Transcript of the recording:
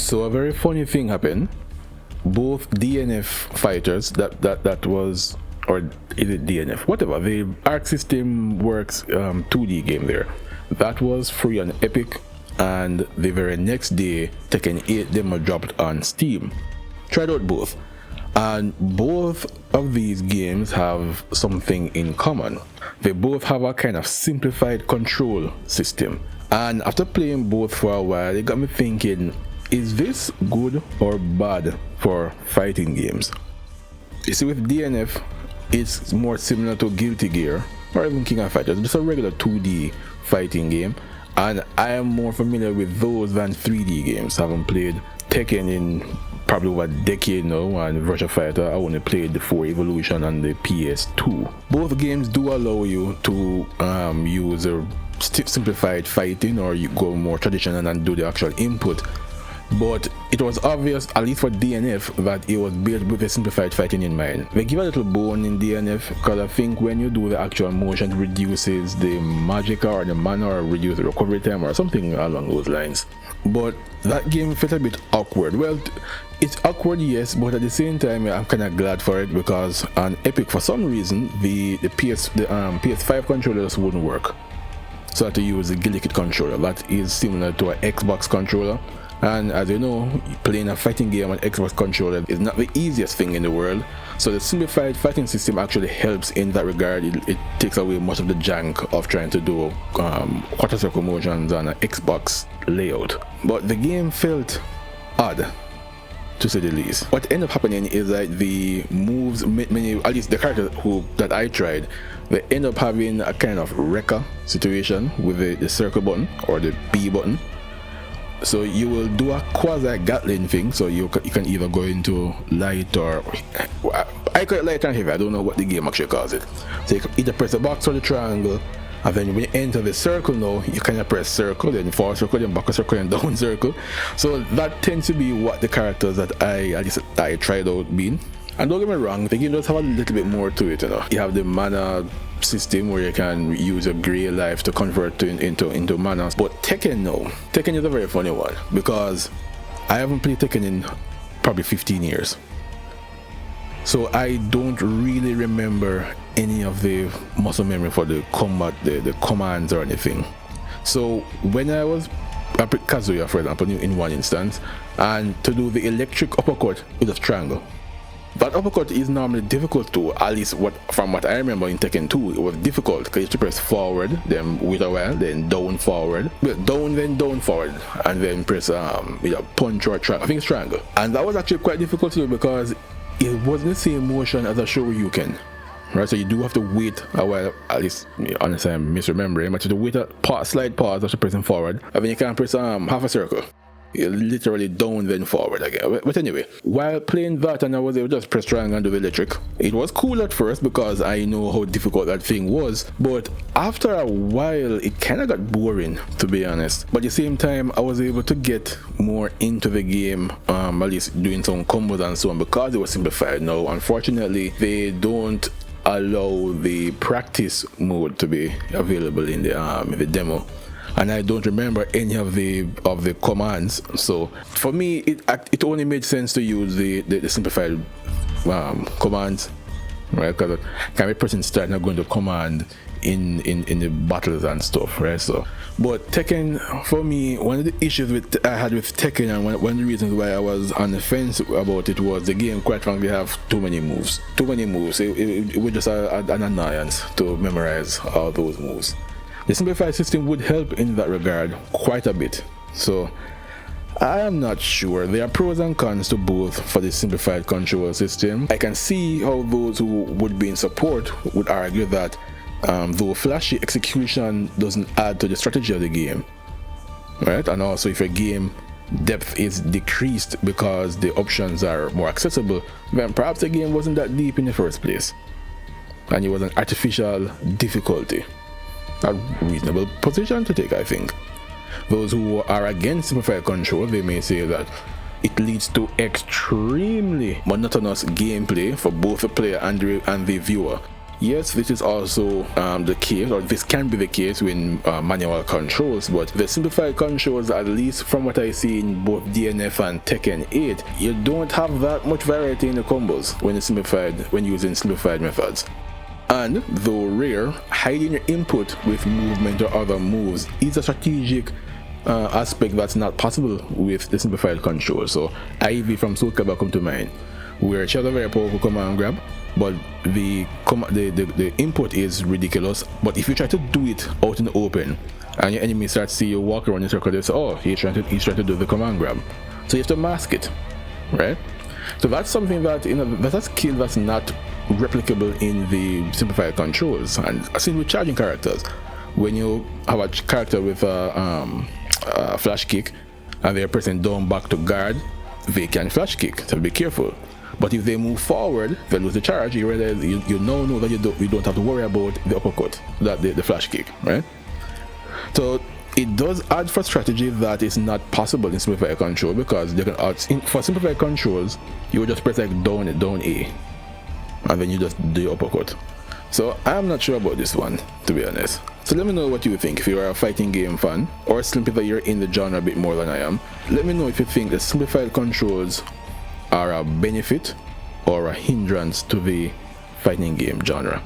So a very funny thing happened. Both DNF fighters, that was, or is it DNF? Whatever. The Arc System Works 2D game there. That was free on Epic, and the very next day, Tekken 8 demo dropped on Steam. Tried out both, and both of these games have something in common. They both have a kind of simplified control system, and after playing both for a while, it got me thinking, is this good or bad for fighting games? You see, with DNF, it's more similar to Guilty Gear or even King of Fighters, just a regular 2D fighting game, and I am more familiar with those than 3D games. I haven't played Tekken in probably over a decade now, and Virtua Fighter I only played the 4 Evolution on the PS2. Both games do allow you to use a simplified fighting, or you go more traditional and do the actual input. But it was obvious, at least for DNF, that it was built with a simplified fighting in mind. They give a little bone in DNF because I think when you do the actual motion, it reduces the magic or the mana, or reduce the recovery time or something along those lines. But that game felt a bit awkward. Well, it's awkward, yes, but at the same time, I'm kind of glad for it, because on Epic, for some reason, the PS5 controllers wouldn't work. So I had to use the Gillikit controller. That is similar to an Xbox controller. And as you know, playing a fighting game on Xbox controller is not the easiest thing in the world. So the simplified fighting system actually helps in that regard. It takes away much of the jank of trying to do quarter circle motions on an Xbox layout. But the game felt odd, to say the least. What ended up happening is that the moves, many, at least the character that I tried, they end up having a kind of wrecker situation with the circle button or the B button. So you will do a quasi Gatling thing, so you can either go into light, or I call it light and heavy, I don't know what the game actually calls it. So you can either press the box or the triangle, and then when you enter the circle now, you kind of press circle, then forward circle, then back circle, and down circle. So that tends to be what the characters that I tried out being. And don't get me wrong, the game does have a little bit more to it, you know. You have the mana system where you can use your grey life to convert into mana. But Tekken, no. Tekken is a very funny one, because I haven't played Tekken in probably 15 years. So I don't really remember any of the muscle memory for the combat, the commands or anything. So when I was Kazuya, for example, in one instance, and to do the electric uppercut with a triangle, that uppercut is normally difficult to, at least from what I remember in Tekken 2, it was difficult because you have to press forward, then wait a while, then down forward, down, then down forward, and then press punch or triangle. I think it's triangle. And that was actually quite difficult to do because it wasn't the same motion as a Shoryuken. Right, so you do have to wait a while, at least, honestly I'm misremembering, but you have to wait a slight pause after pressing forward, and then you can press half a circle. You're literally down then forward again. But anyway, while playing that, and I was able to just press triangle and do the electric, it was cool at first because I know how difficult that thing was, but after a while it kind of got boring, to be honest. But at the same time, I was able to get more into the game, at least doing some combos and so on, because it was simplified. Now unfortunately they don't allow the practice mode to be available in the demo, and I don't remember any of the commands. So for me, it only made sense to use the simplified commands, right? Because I can be pressing start and going to command in the battles and stuff, right? So, but Tekken, for me, one of the issues I had with Tekken, and one of the reasons why I was on the fence about it, was the game quite frankly have too many moves. It was just an annoyance to memorize all those moves. The simplified system would help in that regard quite a bit. So I am not sure. There are pros and cons to both for the simplified control system. I can see how those who would be in support would argue that though flashy execution doesn't add to the strategy of the game, right? And also if your game depth is decreased because the options are more accessible, then perhaps the game wasn't that deep in the first place and it was an artificial difficulty. A reasonable position to take, I think. Those who are against simplified control, they may say that it leads to extremely monotonous gameplay for both the player and the viewer. Yes, this is also the case, or this can be the case with manual controls, but the simplified controls, at least from what I see in both DNF and Tekken 8, you don't have that much variety in the combos when using simplified methods. And though rare, hiding your input with movement or other moves is a strategic aspect that's not possible with the simplified control. So IV from Soul Calibur come to mind, where she has a very powerful command grab, but the input is ridiculous. But if you try to do it out in the open and your enemy starts to see you walk around in a circle, they say, oh, he's trying to do the command grab. So you have to mask it, right? So that's something that, you know, that's a skill that's not replicable in the simplified controls. And I think with charging characters, when you have a character with a flash kick and they're pressing down back to guard, they can flash kick, so be careful. But if they move forward, they lose the charge. You realize you now know that you don't have to worry about the uppercut, that the flash kick, right? So it does add for strategy that is not possible in simplified control, because they can for simplified controls you would just press like down A, and then you just do your uppercut. So I'm not sure about this one, to be honest. So let me know what you think. If you are a fighting game fan, or simply that you're in the genre a bit more than I am, let me know if you think the simplified controls are a benefit or a hindrance to the fighting game genre.